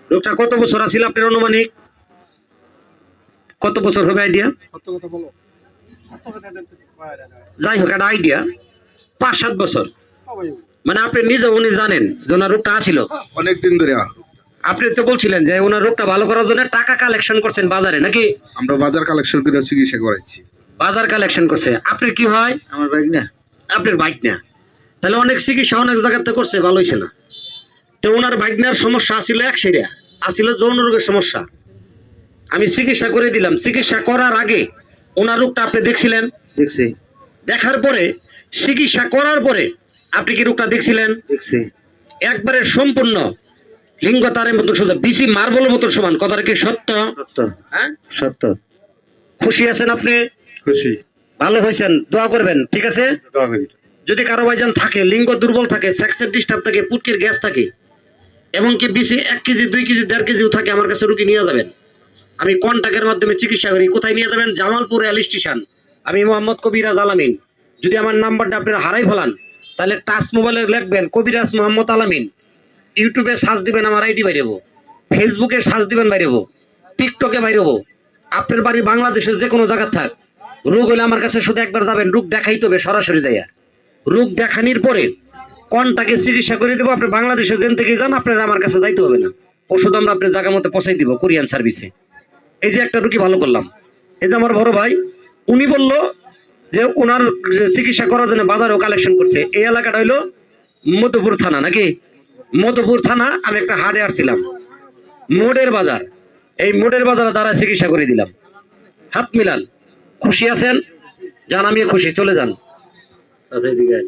লোকটা কত বছর আছিল আপনার অনুমানিক? কত বছর হবে আইডিয়া? যাই হোক একটা আইডিয়া 5-7 বছর। মানে আপনি নিজে উনি জানেন যে ওনার রোগটা আসিল অনেকদিন ধরে। আপনি তো বলছিলেন যে ওনার রোগটা ভালো করার জন্য টাকা কালেকশন করছেন বাজারে নাকি? আমরা বাজার কালেকশন করে চিকিৎসা করাইছি। বাজার কালেকশন করছে। আপনার কি হয়? আমার বাইক না। আপনার বাইক না? তাহলে অনেক চিকিৎসা অনেক জায়গাতে করছে, ভালো হয়েছে না। তো ওনার ভাগ্নের সমস্যা আসিল একসেরা, আসিল যৌন রোগের সমস্যা। আমি চিকিৎসা করে দিলাম। চিকিৎসা করার আগে ওনার রোগটা আপনি দেখছিলেন? দেখছি। দেখার পরে চিকিৎসা করার পরে আপনি কি রোগটা দেখছিলেন? দেখছি। একবারে সম্পূর্ণ লিঙ্গ তারের মতো সোজা, বিসি মার্বলের মতো সমান। কথাটা কি সত্য? সত্য। হ্যাঁ সত্য। খুশি আছেন আপনি? খুশি। ভালো হয়েছেন, দোয়া করবেন, ঠিক আছে? দোয়া করি। যদি কারো ভাইজান থাকে লিঙ্গ দুর্বল থাকে, সেক্সের ডিস্টার্ব থাকে, পুটকির গ্যাস থাকে, এমনকি বিসি 1 কেজি 2 কেজি 1.5 কেজিও থাকে, আমার কাছে রুগী নিয়ে যাবেন। আমি কন্টাক্টের মাধ্যমে চিকিৎসা করি। কোথায় নিয়ে যাবেন? Jamalpur rail station. আমি মোহাম্মদ কবিরাজ আলামিন। যদি আমার নাম্বারটা আপনারা হারাই ফেলান তাহলে টাচ মোবাইলে লিখবেন কবিরাজ মোহাম্মদ আলামিন, ইউটিউবে সার্চ দিবেন, আমার আইডি বাইরেবো, ফেসবুকে সার্চ দিবেন বাইরেবো, টিকটকে বাইরেবো। আপনার বাড়ি বাংলাদেশের যে কোনো জায়গা থাক, রোগ হলে আমার কাছে শুধু একবার যাবেন, রোগ দেখাইতে হবে সরাসরি দেয়া। রোগ দেখানির পরে কোনটাকে চিকিৎসা করে দেবো। আপনি বাংলাদেশে যেন থেকে যান, আপনারা আমার কাছে যাইতে হবে না। ওষুধ আমরা আপনার জায়গা মতো পৌঁছাই দিব কোরিয়ান সার্ভিসে। এই যে একটা রুগী ভালো করলাম। এই যে আমার বড় ভাই, উনি বলল যে ওনার চিকিৎসা করার জন্য বাজারও কালেকশন করছে। এই এলাকাটা হইলো মধুপুর থানা নাকি? মধুপুর থানা। আমি একটা হাটে আসছিলাম, মোড়ের বাজার। এই মোড়ের বাজারে দ্বারা চিকিৎসা করে দিলাম। হাত মিলান। খুশি আছেন? যান, আমি খুশি, চলে যান। আচ্ছা, এদিকে